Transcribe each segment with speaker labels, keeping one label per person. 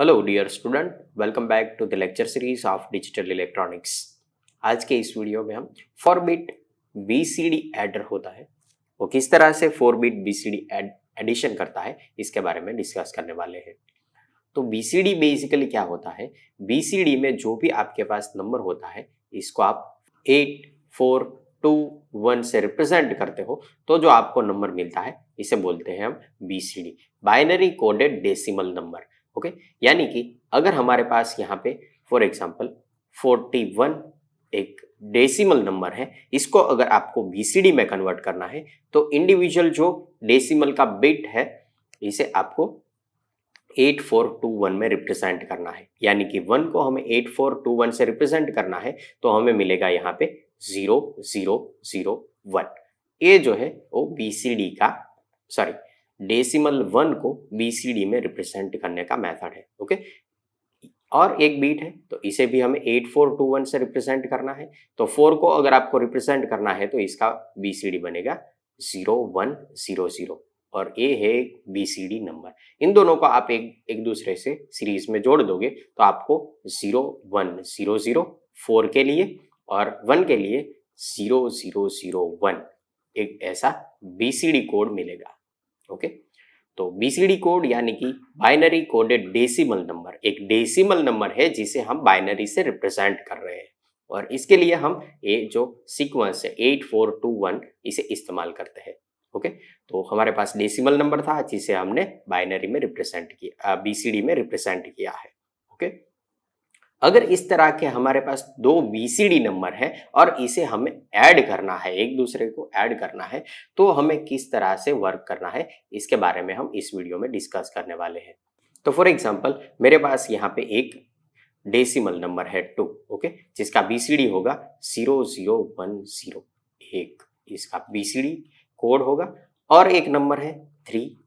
Speaker 1: Hello dear student, welcome back to the lecture series of digital electronics. आज के इस video में हम 4 बिट बीसीडी एडर होता है, वो किस तरह से 4 बिट बीसीडी एडिशन करता है इसके बारे में डिस्कस करने वाले हैं। तो बीसीडी बेसिकली क्या होता है? बीसीडी में जो भी आपके पास नंबर होता है इसको आप 8 4 2 1 से रिप्रेजेंट करते हो, तो जो आपको नंबर मिलता है इसे बोलते हैं हम BCD, binary coded decimal number. Okay, यानी कि अगर हमारे पास यहाँ पे फॉर एग्जांपल 41 एक डेसिमल नंबर है, इसको अगर आपको बीसीडी में कन्वर्ट करना है तो इंडिविजुअल जो डेसिमल का बिट है इसे आपको 8421 में रिप्रेजेंट करना है। यानी कि 1 को हमें 8421 से रिप्रेजेंट करना है तो हमें मिलेगा यहाँ पे 0001। ये जो है वो बीसीडी का सॉरी डेसिमल 1 को बीसीडी में रिप्रेजेंट करने का मेथड है। ओके, और एक बीट है तो इसे भी हमें 8421 से रिप्रेजेंट करना है। तो 4 को अगर आपको रिप्रेजेंट करना है तो इसका बीसीडी बनेगा 0100 और ये है बीसीडी नंबर। इन दोनों को आप एक दूसरे से सीरीज में जोड़ दोगे तो आपको 0100 4 के लिए और 1 के लिए 0001 एक ऐसा बीसीडी कोड मिलेगा। ओके, तो बीसीडी कोड यानी कि बाइनरी कोडेड डेसिमल नंबर, एक डेसिमल नंबर है जिसे हम बाइनरी से रिप्रेजेंट कर रहे हैं और इसके लिए हम ये जो सीक्वेंस है 8421 इसे इस्तेमाल करते हैं। ओके, तो हमारे पास डेसिमल नंबर था जिसे हमने बाइनरी में रिप्रेजेंट किया, बीसीडी में रिप्रेजेंट किया है। ओके, अगर इस तरह के हमारे पास दो बीसीडी नंबर है और इसे हमें ऐड करना है, एक दूसरे को ऐड करना है, तो हमें किस तरह से वर्क करना है इसके बारे में हम इस वीडियो में डिस्कस करने वाले हैं। तो फॉर एग्जांपल मेरे पास यहाँ पे एक डेसिमल नंबर है 2, ओके, जिसका बीसीडी होगा 0010, एक इसका बीसीडी कोड होगा, और एक नंबर है 3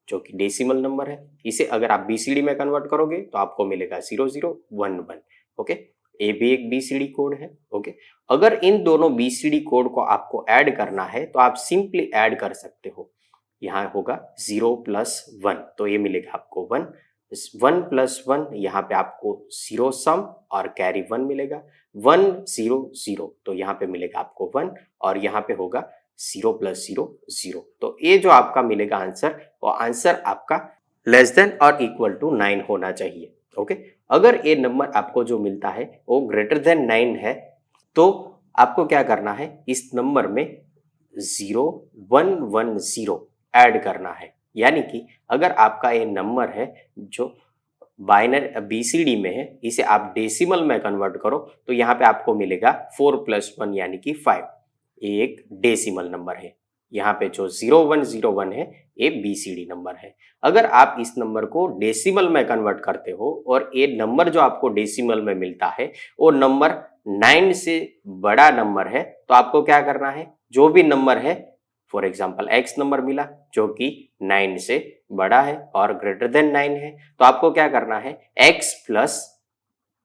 Speaker 1: जो कि डेसिमल नंबर है। इसे अगर आप बीसीडी में कन्वर्ट करोगे तो आपको मिलेगा 0011। ओके, ये भी एक बीसीडी कोड है। ओके, अगर इन दोनों बीसीडी कोड को आपको ऐड करना है तो आप सिंपली ऐड कर सकते हो। यहाँ होगा 0 + 1 तो ये मिलेगा आपको 1, 1 + 1 यहाँ पे आपको 0 सम और कैरी 1 मिलेगा, 1 0 0 तो यहाँ पे मिलेगा आपको 1 और यहाँ पे होगा 0 + 0 0। तो ये जो आपका मिलेगा आंसर, वो आंसर आपका लेस देन और इक्वल टू 9 होना चाहिए। ओके, अगर ये नंबर आपको जो मिलता है वो ग्रेटर देन 9 है तो आपको क्या करना है, इस नंबर में 0110 ऐड करना है। यानी कि अगर आपका ये नंबर है जो बाइनरी बीसीडी में है, इसे आप डेसिमल में कन्वर्ट करो तो यहाँ पे आपको मिलेगा 4 + 1 यानी कि 5। ये एक डेसिमल नंबर है। यहाँ पे जो 0101 है ये बीसीडी नंबर है। अगर आप इस नंबर को डेसिमल में कन्वर्ट करते हो और ये नंबर जो आपको डेसिमल में मिलता है वो नंबर 9 से बड़ा नंबर है तो आपको क्या करना है, जो भी नंबर है फॉर एग्जाम्पल x नंबर मिला जो कि 9 से बड़ा है और ग्रेटर देन 9 है, तो आपको क्या करना है, x +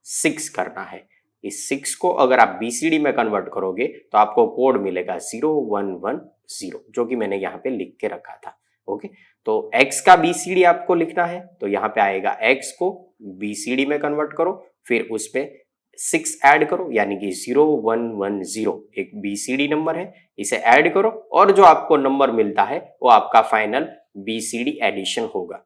Speaker 1: 6 करना है। इस 6 को अगर आप बीसीडी में कन्वर्ट करोगे तो आपको कोड मिलेगा 0110 जो कि मैंने यहाँ पे लिख के रखा था। ओके, तो x का बीसीडी आपको लिखना है तो यहाँ पे आएगा x को बीसीडी में कन्वर्ट करो, फिर उस पे 6 ऐड करो यानी कि 0110 एक बीसीडी नंबर है, इसे ऐड करो और जो आपको नंबर मिलता है वो आपका फाइनल बीसीडी एडिशन होगा।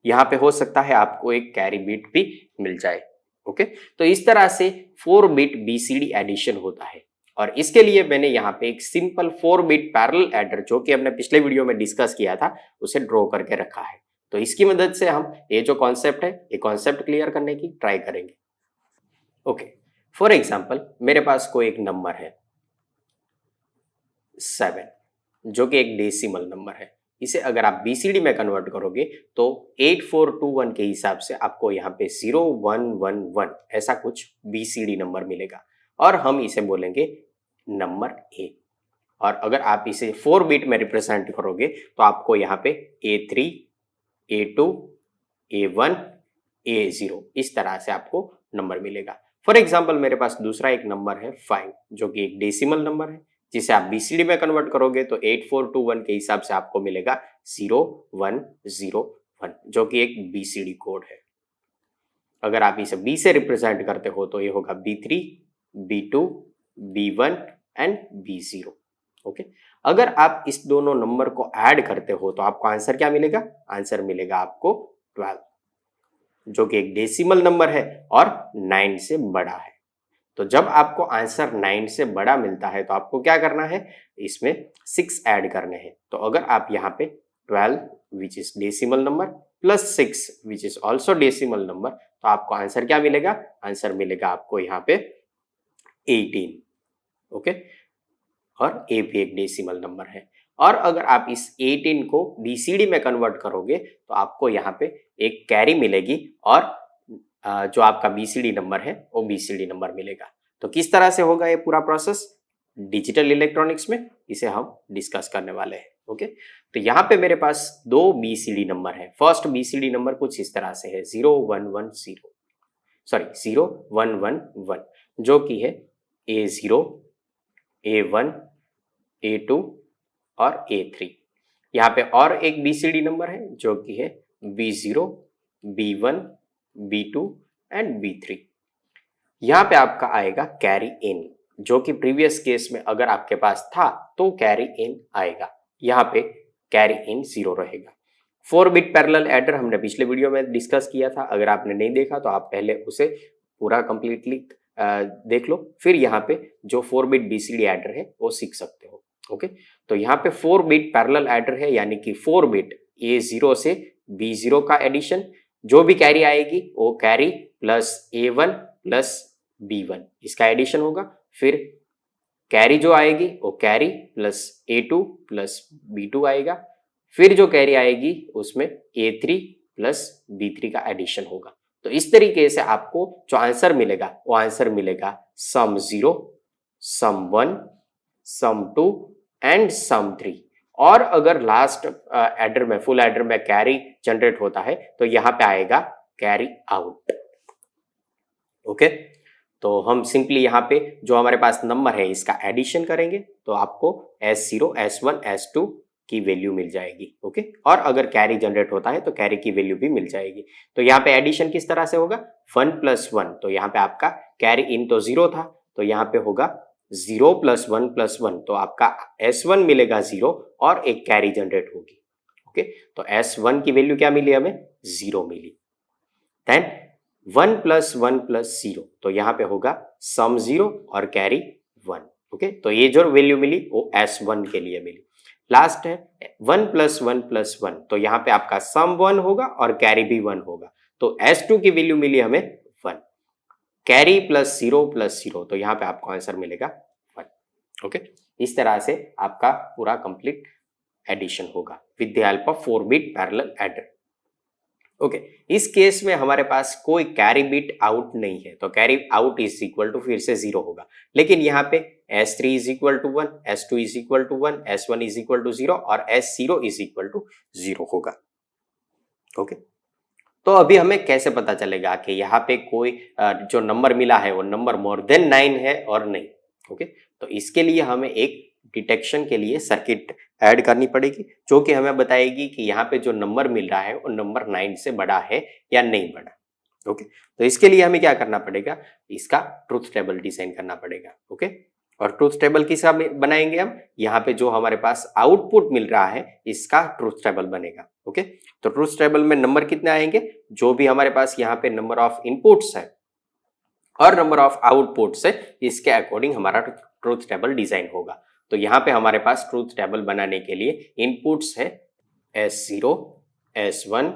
Speaker 1: यहाँ पे हो सकता है आपको एक कैरी बिट भी मिल जाए। ओके, तो इस तरह से 4 बिट बीसीडी एडिशन होता है और इसके लिए मैंने यहाँ पे एक सिंपल 4 बिट पैरेलल एडर जो कि हमने पिछले वीडियो में डिस्कस किया था उसे ड्रॉ करके रखा है। तो इसकी मदद से हम ये जो कॉन्सेप्ट है ये कॉन्सेप्ट क्लियर करने की ट्राई करेंगे। ओके, फॉर एग्जाम्पल मेरे पास कोई एक नंबर है 7 जो कि एक डेसिमल नंबर है। इसे अगर आप बीसीडी में कन्वर्ट करोगे तो 8421 के हिसाब से आपको यहाँ पे 0111 ऐसा कुछ बीसीडी नंबर मिलेगा और हम इसे बोलेंगे नंबर ए। और अगर आप इसे 4 बिट में रिप्रेजेंट करोगे तो आपको यहाँ पे A3 A2 A1 A0 इस तरह से आपको नंबर मिलेगा। फॉर एग्जाम्पल मेरे पास दूसरा एक नंबर है 5 जो कि एक डेसिमल नंबर है, जिसे आप बीसीडी में कन्वर्ट करोगे तो 8421 के हिसाब से आपको मिलेगा 0101 जो कि एक बीसीडी कोड है। अगर आप इसे B से रिप्रेजेंट करते हो तो ये होगा B3, B2, B1 and B0। Okay, अगर आप इस दोनों नंबर को ऐड करते हो तो आपको आंसर क्या मिलेगा? आंसर मिलेगा आपको 12, जो कि एक डेसिमल नंबर है और 9 से बड़ा है। तो जब आपको आंसर 9 से बड़ा मिलता है तो आपको क्या करना है? इसमें 6 ऐड करने हैं। तो अगर आप यहाँ पे 12 which is decimal number plus 6 which is also decimal number, तो आपको आंसर क्या मिलेगा? आंसर मिलेगा आपको यहाँ पे 18। ओके, और ए भी एक डेसिमल नंबर है। और अगर आप इस 18 को बीसीडी में कन्वर्ट करोगे तो आपको यहाँ पे एक कैरी मिलेगी और जो आपका बीसीडी नंबर है वो बीसीडी नंबर मिलेगा। तो किस तरह से होगा ये पूरा प्रोसेस डिजिटल इलेक्ट्रॉनिक्स में, इसे हम डिस्कस करने वाले हैं। ओके, तो यहाँ पे मेरे पास दो बीसीडी नंबर है। फर्स्ट बीसीडी नंबर कुछ इस तरह से है 0110, सॉरी 0111, जो कि है A0, A1, A2 और A3। यहाँ पे और एक बीसीडी नंबर है जो कि है B0, B1, B2 and B3। यहाँ पे आपका आएगा कैरी इन, जो कि प्रीवियस केस में अगर आपके पास था तो कैरी इन आएगा, यहाँ पे कैरी इन 0 रहेगा। 4 बिट पैरेलल एडर हमने पिछले वीडियो में डिस्कस किया था, अगर आपने नहीं देखा तो आप पहले उसे पूरा कंप्लीटली देख लो, फिर यहाँ पे जो 4 बिट बीसीडी एडर है वो सीख सकते हो। ओके, तो यहाँ पे 4 बिट पैरेलल एडर है, यानी कि 4 बिट A0 से B0 का एडिशन, जो भी कैरी आएगी वो carry plus A1 plus B1 इसका एडिशन होगा। फिर कैरी जो आएगी वो carry plus A2 plus B2 आएगा। फिर जो कैरी आएगी उसमें A3 प्लस B3 का एडिशन होगा। तो इस तरीके से आपको जो आंसर मिलेगा वो आंसर मिलेगा सम 0, सम 1, सम 2 एंड सम 3। और अगर लास्ट एडर में, फुल एडर में कैरी जनरेट होता है तो यहाँ पे आएगा कैरी आउट। ओके, तो हम सिंपली यहाँ पे जो हमारे पास नंबर है इसका एडिशन करेंगे तो आपको S0, S1, S2 की वैल्यू मिल जाएगी। ओके, और अगर कैरी जनरेट होता है तो कैरी की वैल्यू भी मिल जाएगी। तो यहाँ पे एडिशन किस तरह से होगा? 1 प्लस 1, तो यहाँ पे आपका कैरी इन तो 0 था तो यहाँ पे होगा 0 प्लस 1 प्लस 1, तो आपका S1 मिलेगा 0 और एक कैरी जनरेट होगी। ओके, तो S1 की वैल्यू क्या मिली हमें? 0 मिली। देन 1 प्लस 1 प्लस 0, तो यहाँ पे होगा सम 0 और कैरी 1। ओके, तो ये जो वैल्यू मिली वो S1 के लिए मिली। लास्ट है 1 प्लस 1 प्लस 1, तो यहाँ पे आपका सम 1 होगा और कैरी भी 1 होगा, तो S2 की वैल्यू मिली हमें 1। कैरी प्लस 0 प्लस 0, तो यहाँ पे आपको आंसर मिलेगा 1। ओके, इस तरह से आपका पूरा कंप्लीट एडिशन होगा with the help of 4 bit parallel adder. Okay, इस केस में हमारे पास कोई कैरी बिट आउट नहीं है, तो carry out is equal to फिर से 0 होगा। लेकिन यहाँ पे S3 is equal to 1, S2 is equal to 1, S1 is equal to 0 और S0 इज इक्वल टू 0 होगा। ओके, तो अभी हमें कैसे पता चलेगा कि यहाँ पे कोई जो नंबर मिला है वो नंबर मोर देन 9 है और नहीं? ओके, तो इसके लिए हमें एक डिटेक्शन के लिए सर्किट ऐड करनी पड़ेगी, जो कि हमें बताएगी कि यहाँ पे जो नंबर मिल रहा है वो नंबर 9 से बड़ा है या नहीं बड़ा। ओके, तो इसके लिए हमें क्या करना पड़ेगा? इसका ट्रुथ टेबल डिजाइन करना पड़ेगा। ओके, और ट्रुथ टेबल किसका बनाएंगे हम? यहाँ पे जो हमारे पास आउटपुट मिल रहा है इसका ट्रुथ टेबल बनेगा। ओके, तो ट्रुथ टेबल में नंबर कितने आएंगे? जो भी हमारे पास यहाँ पे नंबर ऑफ इनपुट्स है और नंबर ऑफ आउटपुट्स है, इसके अकॉर्डिंग हमारा ट्रुथ टेबल डिजाइन होगा। तो यहाँ पे हमारे पास ट्रुथ टेबल बनाने के लिए इनपुट्स है S0, S1,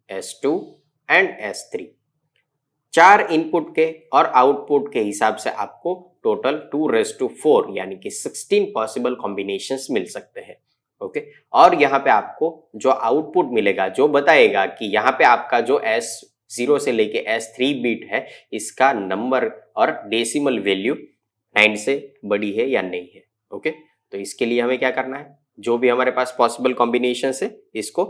Speaker 1: S2 and S3। 4 input के और आउटपुट के हिसाब से आपको टोटल 2⁴ यानी कि 16 पॉसिबल कॉम्बिनेशंस मिल सकते हैं। ओके, और यहाँ पे आपको जो आउटपुट मिलेगा जो बताएगा कि यहाँ पे आपका जो S0 से लेके S3 बिट है इसका नंबर और डेसिमल वैल्यू 9 से बड़ी है या नहीं है। ओके, तो इसके लिए हमें क्या करना है? जो भी हमारे पास पॉसिबल कॉम्बिनेशंस है इसको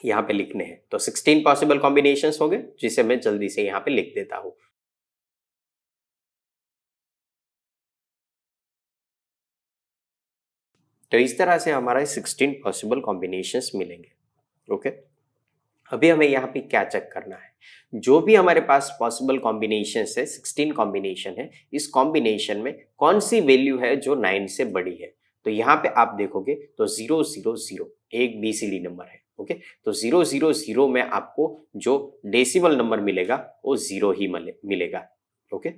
Speaker 1: यहाँ पे लिखने हैं। तो 16 पॉसिबल कॉम्बिनेशंस हो गए, जिसे मैं जल्दी से यहाँ पे लिख देता हूँ। तो इस तरह से हमारा 16 पॉसिबल कॉम्बिनेशंस मिलेंगे। ओके, अभी हमें यहाँ पे क्या चेक करना है, जो भी हमारे पास पॉसिबल कॉम्बिनेशन है, 16 कॉम्बिनेशन है, इस कॉम्बिनेशन में कौन सी वैल्यू है जो 9 से बड़ी है। तो यहाँ पे आप देखोगे तो 000 एक बीसीडी नंबर है। ओके, तो 000 में आपको जो डेसिमल नंबर मिलेगा वो 0 ही मिलेगा। ओके,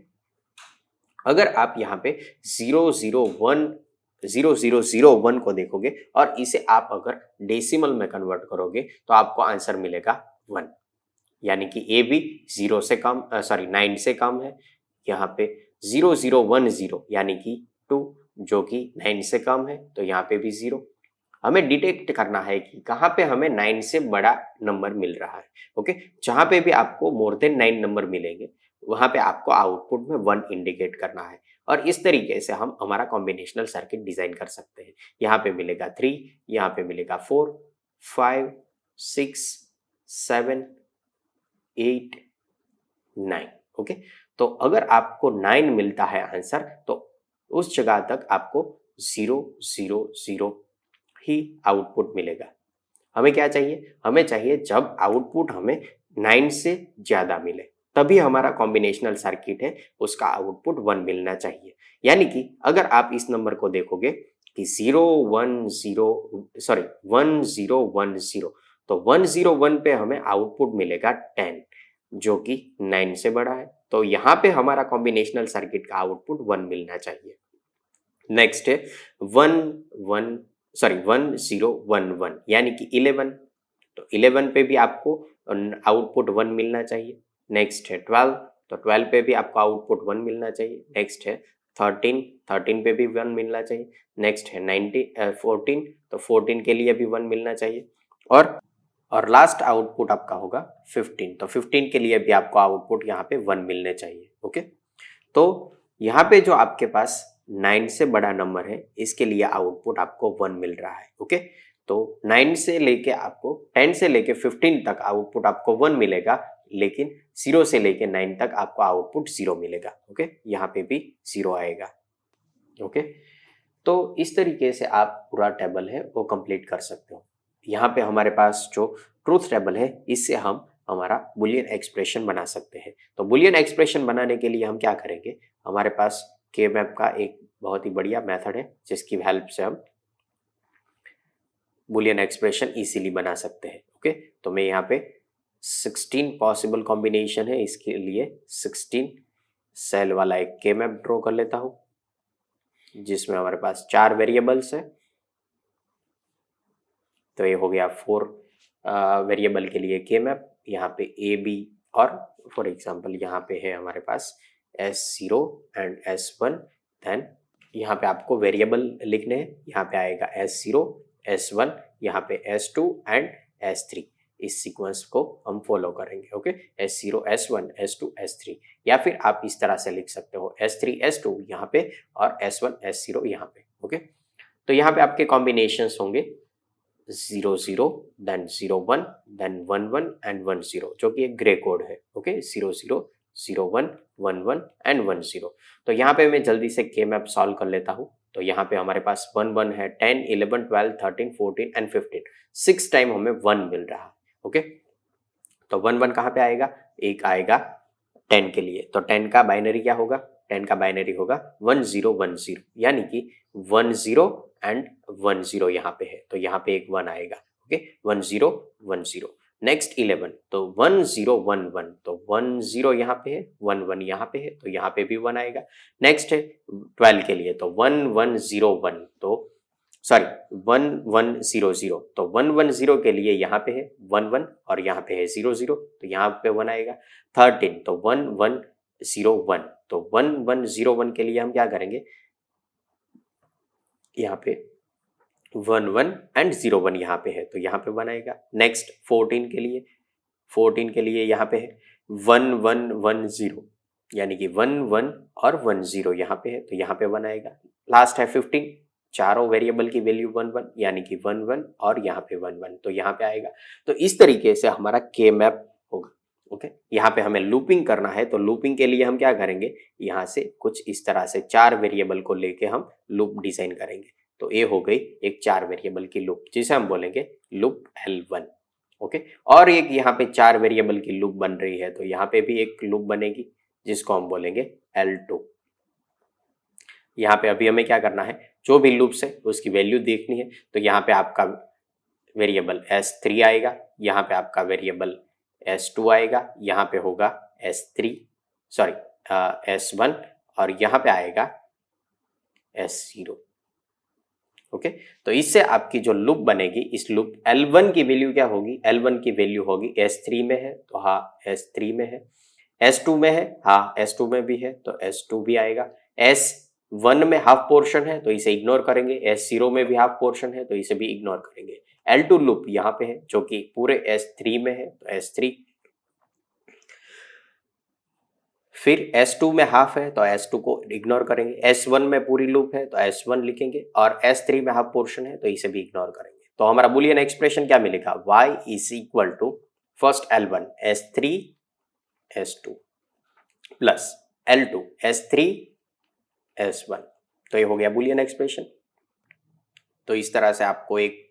Speaker 1: अगर आप यहाँ पे 0001 को देखोगे और इसे आप अगर डेसिमल में कन्वर्ट करोगे तो आपको आंसर मिलेगा 1, यानी कि ए भी 9 से कम है। यहाँ पे 0010 यानी कि 2 जो कि 9 से कम है, तो यहाँ पे भी 0। हमें डिटेक्ट करना है कि कहाँ पे हमें 9 से बड़ा नंबर मिल रहा है। ओके, जहाँ पे भी आपको मोर देन 9 नंबर मिलेंगे वहाँ पे आपको आउटपुट में 1 इंडिकेट करना है, और इस तरीके से हम हमारा कॉम्बिनेशनल सर्किट डिजाइन कर सकते हैं। यहाँ पे मिलेगा 3, यहाँ पे मिलेगा 4, 5, 6, 7, 8, 9। ओके, तो अगर आपको 9 मिलता है आंसर तो उस जगह तक आपको 000 ही आउटपुट मिलेगा। हमें क्या चाहिए, हमें चाहिए जब आउटपुट हमें 9 से ज्यादा मिले तभी हमारा कॉम्बिनेशनल सर्किट है उसका आउटपुट 1 मिलना चाहिए। यानी कि अगर आप इस नंबर को देखोगे कि 1010 तो 101 पे हमें आउटपुट मिलेगा 10 जो कि 9 से बड़ा है, तो यहाँ पे हमारा कॉम्बिनेशनल सर्किट का आउटपुट 1 मिलना चाहिए। नेक्स्ट है 1011 यानी कि 11, तो 11 पे भी आपको आउटपुट 1 मिलना चाहिए। नेक्स्ट है 12, तो 12 पे भी आपको आउटपुट 1 मिलना चाहिए। नेक्स्ट है 13 पे भी 1 मिलना चाहिए। नेक्स्ट है 14, तो 14 के लिए भी 1 मिलना चाहिए। और लास्ट आउटपुट आपका होगा 15, तो 15 के लिए भी आपको आउटपुट यहाँ पे 1 मिलने चाहिए। ओके, तो यहाँ पे जो आपके पास 9 से बड़ा नंबर है इसके लिए आउटपुट आपको 1 मिल रहा है। ओके, तो 9 से लेके आपको 10 से लेके 15 तक आउटपुट आपको 1 मिलेगा, लेकिन 0 से लेके 9 तक आपको आउटपुट 0 मिलेगा। ओके, यहाँ पे भी 0 आएगा। ओके, तो इस तरीके से आप पूरा टेबल है वो कंप्लीट कर सकते हो। यहाँ पे हमारे पास जो ट्रूथ टेबल है इससे हम हमारा बुलियन एक्सप्रेशन बना सकते हैं। तो बुलियन एक्सप्रेशन बनाने के लिए हम क्या करेंगे, हमारे पास के मैप का एक बहुत ही बढ़िया मेथड है जिसकी हेल्प से हम बुलियन एक्सप्रेशन इजीली बना सकते हैं। ओके, तो मैं यहाँ पे 16 पॉसिबल कॉम्बिनेशन है, इसके लिए 16 सेल वाला एक के मैप ड्रॉ कर लेता हूँ जिसमें हमारे पास 4 वेरिएबल्स है। तो ये हो गया 4 वेरिएबल के लिए के मैप, यहाँ पे ए बी, और फॉर एग्जांपल यहाँ पे है हमारे पास S0 एंड S1। देन यहाँ पे आपको वेरिएबल लिखने हैं, यहाँ पे आएगा S0, S1, यहाँ पे S2 एंड S3। इस सीक्वेंस को हम फॉलो करेंगे। Okay, S0, S1, S2, S3, या फिर आप इस तरह से लिख सकते हो S3, S2 यहाँ पे और S1, S0 यहाँ पे। ओके, तो यहाँ पे आपके कॉम्बिनेशंस होंगे 00, देन 01, देन 11 एंड 10, जो कि एक ग्रे कोड है। Okay, 00, 01, 11 and 10। तो यहाँ पे मैं जल्दी से के मैप सॉल्व कर लेता हूँ। तो यहाँ पे हमारे पास 1 है, 10, 11, 12, 13, 14 एंड 15, 6 टाइम हमें 1 मिल रहा है। ओके, तो 1 कहाँ पे आएगा, एक आएगा 10 के लिए, तो 10 का बाइनरी क्या होगा, 10 का बाइनरी होगा 1010, यानी कि 10 एंड 10 यहाँ पे है, तो यहाँ पे एक 1 आएगा। ओके, 1010। नेक्स्ट 11, तो 1011, तो 10 यहाँ पे है, 11 यहाँ पे है, तो यहाँ पे भी 1 आएगा। नेक्स्ट है 12 के लिए, तो 1101, तो सॉरी 1100, तो 110 के लिए यहाँ पे है 11 और यहाँ पे है 00, तो यहाँ पे 1 आएगा। 13, तो 1101, तो 1101 के लिए हम क्या करेंगे, यहाँ पे 11 एंड 01 यहाँ पे है, तो यहाँ पे 1 आएगा। नेक्स्ट 14 के लिए यहाँ पे है 1110, यानी कि 11 और 10 यहाँ पे है, तो यहाँ पे 1 आएगा। लास्ट है 15, चारों वेरिएबल की वैल्यू 11, यानी कि 11 और यहाँ पे 11, तो यहाँ पे आएगा। तो इस तरीके से हमारा के मैप होगा। ओके, यहाँ पे हमें लूपिंग करना है, तो लूपिंग के लिए हम क्या करेंगे, यहाँ से कुछ इस तरह से 4 वेरिएबल को लेके हम लूप डिजाइन करेंगे। तो ये हो गई एक 4 वेरिएबल की लूप जिसे हम बोलेंगे लूप L1। ओके। और एक यहाँ पे 4 वेरिएबल की लूप बन रही है, तो यहाँ पे भी एक लूप बनेगी जिसको हम बोलेंगे L2। यहाँ पे अभी हमें क्या करना है, जो भी लूप्स है उसकी वैल्यू देखनी है। तो यहाँ पे आपका वेरिएबल S3 आएगा, यहाँ पे आपका वेरिएबल S2 आएगा, यहाँ पे होगा S3 सॉरी S1 और यहाँ पे आएगा S0। ओके, तो इससे आपकी जो लूप बनेगी, इस लूप L1 की वैल्यू क्या होगी, L1 की वैल्यू होगी S3 में है तो हाँ S3 में है, S2 में है हाँ S2 में भी है तो S2 भी आएगा, S1 में हाफ पोर्शन है तो इसे इग्नोर करेंगे, S0 में भी हाफ पोर्शन है तो इसे भी इग्नोर करेंगे। L2 लूप यहाँ पे है जो कि पूरे S3 में है तो S3, फिर S2 में हाफ है तो S2 को इग्नोर करेंगे, S1 में पूरी लूप है तो S1 लिखेंगे और S3 में हाफ पोर्शन है तो इसे भी इग्नोर करेंगे। तो हमारा बुलियन एक्सप्रेशन क्या मिलेगा, y is equal to first L1 S3 S2 plus L2 S3 S1। तो ये हो गया बुलियन एक्सप्रेशन। तो इस तरह से आपको एक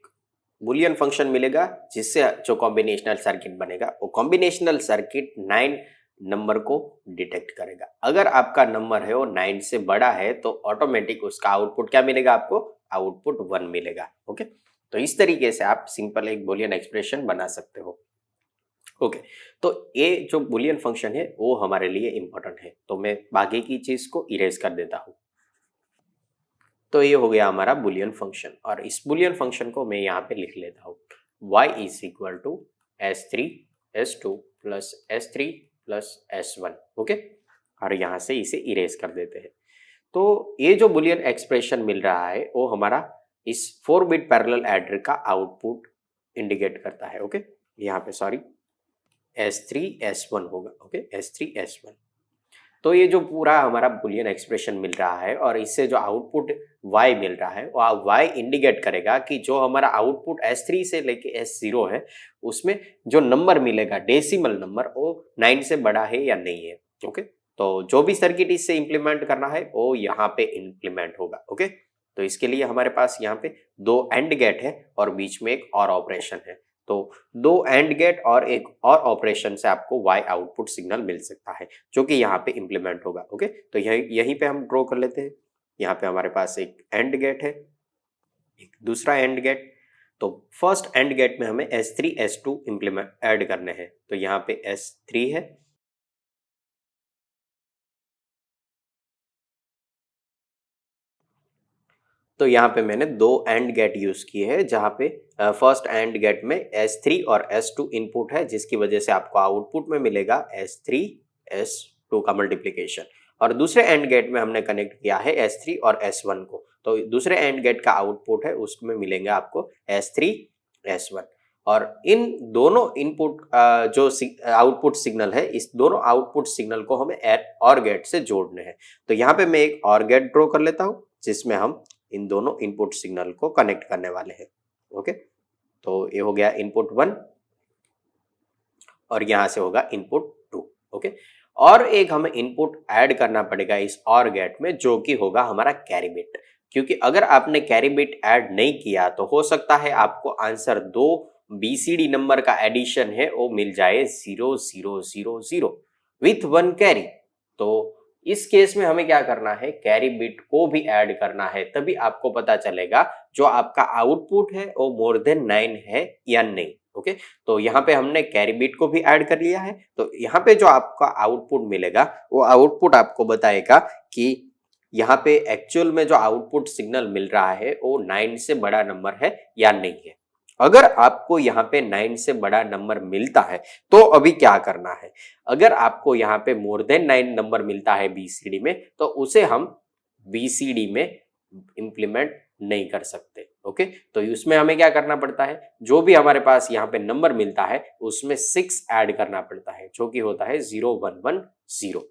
Speaker 1: बुलियन फंक्शन मिलेगा जिससे जो कॉम्बिनेशनल सर्किट बनेगा वो कॉम्बिनेशनल सर्किट 9 नंबर को डिटेक्ट करेगा। अगर आपका नंबर है वो 9 से बड़ा है तो ऑटोमेटिक उसका आउटपुट क्या मिलेगा, आपको आउटपुट 1 मिलेगा। ओके, तो इस तरीके से आप सिंपल एक बुलियन एक्सप्रेशन बना सकते हो। ओके, तो ये जो बुलियन फंक्शन है वो हमारे लिए इंपॉर्टेंट है, तो मैं बाकी की चीज को इरेज कर देता हूँ। तो ये हो गया हमारा बुलियन फंक्शन और इस बुलियन फंक्शन को मैं यहाँ पे लिख लेता हूँ, y is equal to S3 S2 plus S3 plus S1। Okay, और यहाँ से इसे इरेज कर देते हैं। तो ये जो बुलियन एक्सप्रेशन मिल रहा है वो हमारा इस 4 बिट पैरेलल एडर का आउटपुट इंडिकेट करता है। ओके, यहाँ पे सॉरी S3 S1 होगा। Okay, S3 S1। तो ये जो पूरा हमारा बुलियन एक्सप्रेशन मिल रहा है और इससे जो आउटपुट y मिल रहा है वो y इंडिकेट करेगा कि जो हमारा आउटपुट S3 से लेके S0 है उसमें जो नंबर मिलेगा डेसिमल नंबर वो 9 से बड़ा है या नहीं है। ओके, तो जो भी सर्किट इससे इंप्लीमेंट करना है वो यहाँ पे इंप्लीमेंट होगा। ओके, तो इसके लिए हमारे पास यहाँ पे 2 एंड गेट है और बीच में एक और ऑपरेशन है। तो 2 एंड गेट और एक और ऑपरेशन से आपको y आउटपुट सिग्नल मिल सकता है जो कि यहाँ पे इंप्लीमेंट होगा। ओके, तो यहीं पे हम ड्रॉ कर लेते हैं। यहाँ पे हमारे पास एक एंड गेट है, एक दूसरा एंड गेट। तो फर्स्ट एंड गेट में हमें S3 S2 इंप्लीमेंट ऐड करने हैं, तो यहाँ पे S3 है, तो यहाँ पे मैंने 2 एंड गेट यूज किए हैं जहाँ पे फर्स्ट एंड गेट में S3 और S2 इनपुट है जिसकी वजह से आपको आउटपुट में मिलेगा S3 S2 का मल्टीप्लीकेशन, और दूसरे एंड गेट में हमने कनेक्ट किया है S3 और S1 को, तो दूसरे एंड गेट का आउटपुट है उसमें मिलेंगे आपको S3 S1। और इन दोनों इनपुट जो आउटपुट सिग्नल है, इस दोनों आउटपुट सिग्नल को हमें और गेट से जोड़ने हैं। तो यहाँ पे मैं एक और गेट ड्रॉ कर लेता हूँ जिसमें हम इन दोनों इनपुट सिग्नल को कनेक्ट करने वाले हैं। ओके, तो ये हो गया इनपुट 1 और यहां से होगा इनपुट 2। ओके, और एक हमें इनपुट ऐड करना पड़ेगा इस और गेट में जो कि होगा हमारा कैरी बिट, क्योंकि अगर आपने कैरी बिट ऐड नहीं किया तो हो सकता है आपको आंसर 2 BCD नंबर का एडिशन है वो मिल जाए 0 0 0 0 विथ 1 कैरी। तो इस केस में हमें क्या करना है, कैरी बिट को भी ऐड करना है, तभी आपको पता चलेगा जो आपका आउटपुट है वो मोर देन 9 है या नहीं। ओके, तो यहाँ पे हमने कैरी बिट को भी ऐड कर लिया है, तो यहाँ पे जो आपका आउटपुट मिलेगा वो आउटपुट आपको बताएगा कि यहाँ पे एक्चुअल में जो आउटपुट सिग्नल मिल रहा है वो 9 से बड़ा नंबर है या नहीं है। अगर आपको यहाँ पे 9 से बड़ा नंबर मिलता है तो अभी क्या करना है, अगर आपको यहाँ पे मोर देन 9 नंबर मिलता है बीसीडी में तो उसे हम बीसीडी में इंप्लीमेंट नहीं कर सकते। ओके, तो उसमें हमें क्या करना पड़ता है, जो भी हमारे पास यहाँ पे नंबर मिलता है उसमें 6 ऐड करना पड़ता है जो कि होता है 0 1 1 0।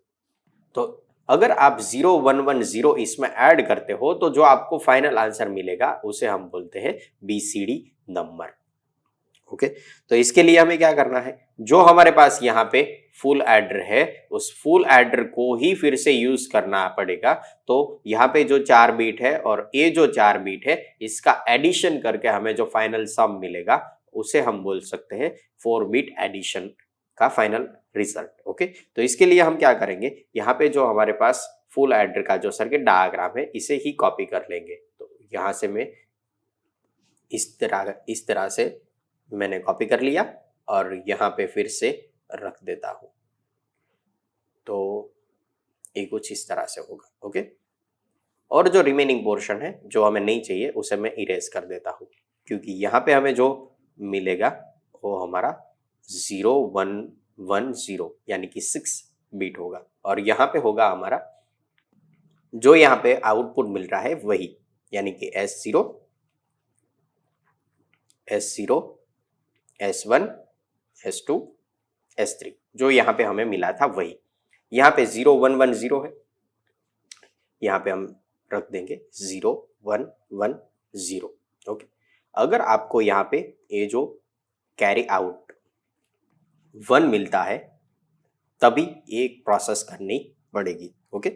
Speaker 1: तो अगर आप 0 1 1 0 इसमें ऐड करते हो तो जो आपको फाइनल आंसर मिलेगा उसे हम बोलते हैं बीसीडी नंबर। ओके, तो इसके लिए हमें क्या करना है, जो हमारे पास यहाँ पे फुल एडर है उस फुल एडर को ही फिर से यूज करना पड़ेगा। तो यहाँ पे जो 4 बीट है और ये जो 4 बीट है इसका एडिशन करके हमें जो फाइनल सम मिलेगा उसे हम बोल सकते हैं 4 बिट एडिशन का फाइनल रिजल्ट। ओके, तो इसके लिए हम क्या करेंगे, यहाँ पे जो हमारे पास फुल एडर का जो सर्किट डायग्राम है इसे ही कॉपी कर लेंगे। तो यहाँ से मैं इस तरह से मैंने कॉपी कर लिया और यहाँ पे फिर से रख देता हूँ। तो ये कुछ इस तरह से होगा। ओके, और जो रिमेनिंग पोर्शन है जो हमें नहीं चाहिए उसे मैं इरेज कर देता हूँ, क्योंकि यहाँ पे हमें जो मिलेगा वो हमारा 0110 यानी कि 6 बीट होगा, और यहाँ पे होगा हमारा जो यहाँ पे आउटपुट मिल रहा है वही, यानी कि S0, S1, S2, S3 जो यहाँ पे हमें मिला था वही। यहाँ पे 0110 है, यहाँ पे हम रख देंगे 0110। ओके, अगर आपको यहाँ पे ये जो कैरी आउट 1 मिलता है तभी एक प्रोसेस करनी पड़ेगी। ओके,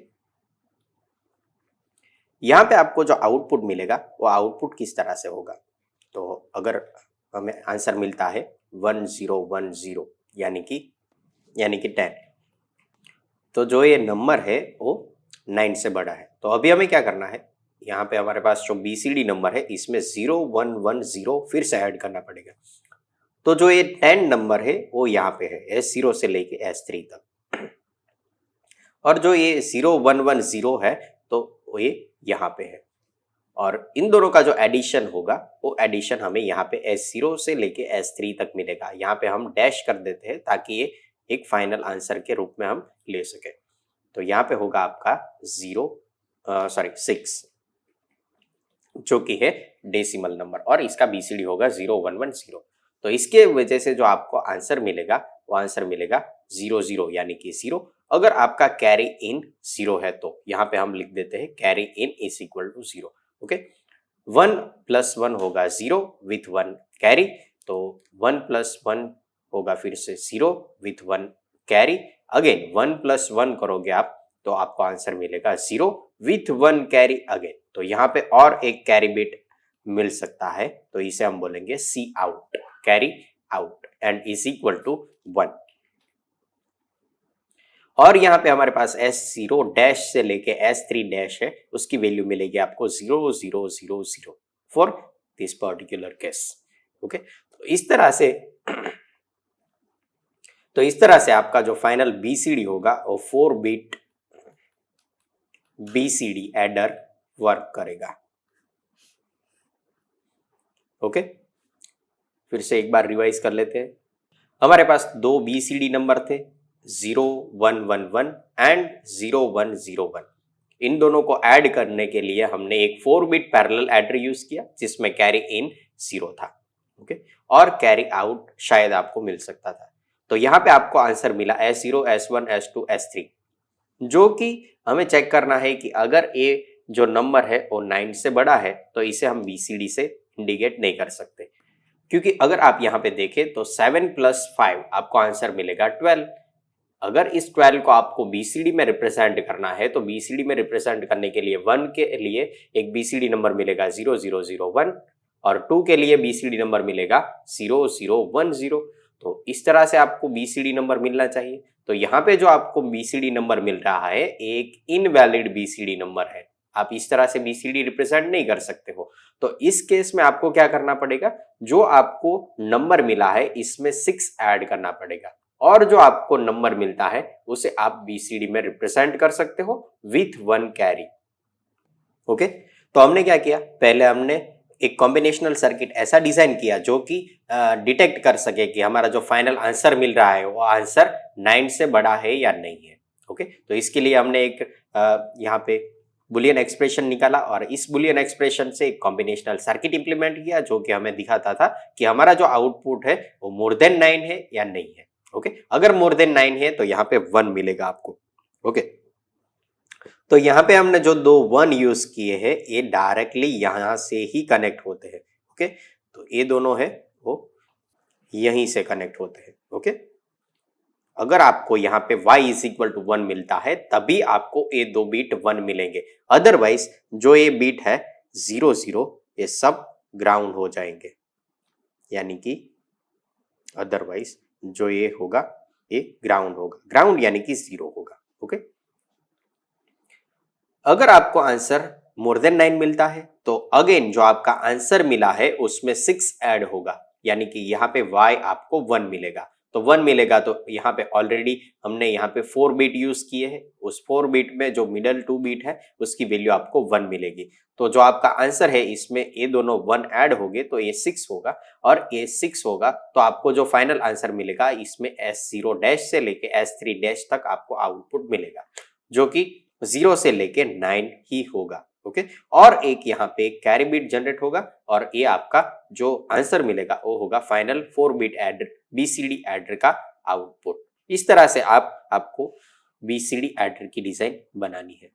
Speaker 1: यहाँ पे आपको जो आउटपुट मिलेगा वो आउटपुट किस तरह से होगा, तो अगर हमें आंसर मिलता है 1010 यानी कि 10, तो जो ये नंबर है वो 9 से बड़ा है। तो अभी हमें क्या करना है, यहाँ पे हमारे पास जो BCD नंबर है इसमें 0110 फिर से ऐड करना पड़ेगा। तो जो ये 10 नंबर है वो यहाँ पे है S0 से लेके S3 तक, और जो ये 0110 है तो ये यहाँ पे है, और इन दोनों का जो एडिशन होगा वो एडिशन हमें यहाँ पे S0 से लेके S3 तक मिलेगा। यहाँ पे हम डैश कर देते हैं ताकि ये एक फाइनल आंसर के रूप में हम ले सके। तो यहाँ पे होगा आपका 6 जो कि है डेसिमल नंबर, और इसका BCD होगा 0110। तो इसके वजह से जो आपको आंसर मिलेगा वो आंसर मिलेगा 00 यानी कि 0। अगर आपका कैरी इन 0 है तो यहाँ पे हम लिख देते हैं carry in is equal to 0। Okay, 1 + 1 होगा 0 विथ 1 कैरी, तो 1 + 1 होगा फिर से 0 विथ 1 कैरी, अगेन 1 + 1 करोगे आप तो आपको आंसर मिलेगा 0 विथ 1 कैरी अगेन। तो यहाँ पे और एक कैरी बिट मिल सकता है, तो इसे हम बोलेंगे C out, carry out, and is equal to 1। और यहाँ पे हमारे पास S0 डैश से लेके S3 डैश है, उसकी वैल्यू मिलेगी आपको 0000 for this particular case. Okay, तो इस तरह से आपका जो फाइनल BCD होगा वो 4 बिट BCD एडर वर्क करेगा। ओके, फिर से एक बार रिवाइज कर लेते हैं। हमारे पास दो BCD नंबर थे 0111 एंड 0101। इन दोनों को ऐड करने के लिए हमने एक 4 बिट पैरेलल एडर यूज किया जिसमें कैरी इन 0 था। ओके, और कैरी आउट शायद आपको मिल सकता था। तो यहाँ पे आपको आंसर मिला S0, S1, S2, S3, जो कि हमें चेक करना है कि अगर ये जो नंबर है वो 9 से बड़ा है तो इसे हम BCD से इंडिकेट नहीं कर सकते, क्योंकि अगर आप यहाँ पे देखें तो 7 + 5 आपको आंसर मिलेगा 12। अगर इस 12 को आपको BCD में रिप्रेजेंट करना है तो BCD में रिप्रेजेंट करने के लिए 1 के लिए एक BCD नंबर मिलेगा 0001 और 2 के लिए BCD नंबर मिलेगा 0010। तो इस तरह से आपको BCD नंबर मिलना चाहिए। तो यहाँ पे जो आपको BCD नंबर मिल रहा है एक इनवैलिड BCD नंबर है, आप इस तरह से BCD रिप्रेजेंट नहीं कर सकते हो। तो इस केस में आपको क्या करना पड़ेगा, जो आपको नंबर मिला है इसमें 6 ऐड करना पड़ेगा, और जो आपको नंबर मिलता है उसे आप BCD में रिप्रेजेंट कर सकते हो विथ 1 कैरी। ओके, तो हमने क्या किया, पहले हमने एक कॉम्बिनेशनल सर्किट ऐसा डिजाइन किया जो कि डिटेक्ट कर सके कि हमारा जो फाइनल आंसर मिल रहा है वो आंसर 9 से बड़ा है या नहीं है। ओके, तो इसके लिए हमने एक यहाँ पे बुलियन एक्सप्रेशन निकाला और इस बुलियन एक्सप्रेशन से एक कॉम्बिनेशनल सर्किट इंप्लीमेंट किया जो कि हमें दिखाता था कि हमारा जो आउटपुट है वो मोर देन 9 है या नहीं है। ओके, अगर मोर देन 9 है तो यहाँ पे 1 मिलेगा आपको। ओके, तो यहाँ पे हमने जो दो 1 यूज किए हैं ये डायरेक्टली यहाँ से ही कनेक्ट होते हैं। ओके, तो ये दोनों है वो यहीं से कनेक्ट होते हैं। ओके, अगर आपको यहाँ पे y = 1 मिलता है तभी आपको ये दो बीट 1 मिलेंगे, अदरवाइज जो ये बीट है 00 ये सब ग्राउंड हो जाएंगे। यानी कि अदरवाइज जो ये होगा ये ग्राउंड होगा, ग्राउंड यानी कि 0 होगा। ओके, अगर आपको आंसर मोर देन 9 मिलता है तो अगेन जो आपका आंसर मिला है उसमें 6 ऐड होगा, यानी कि यहाँ पे y आपको 1 मिलेगा। तो 1 मिलेगा तो यहाँ पे ऑलरेडी हमने यहाँ पे 4 बिट यूज किए हैं, उस 4 बिट में जो मिडल 2 बिट है उसकी वैल्यू आपको 1 मिलेगी। तो जो आपका आंसर है इसमें ये दोनों 1 ऐड हो गए तो ये 6 होगा, और ये 6 होगा तो आपको जो फाइनल आंसर मिलेगा इसमें S0 डैश से लेके S3 डैश तक आपको आउटपुट मिलेगा, जो कि 0 से लेके 9 ही होगा। ओके, और एक यहाँ पे कैरी बिट जनरेट होगा, और ये आपका जो आंसर मिलेगा वो होगा final 4 bit adder BCD adder का आउटपुट। इस तरह से आपको BCD एडर की डिजाइन बनानी है।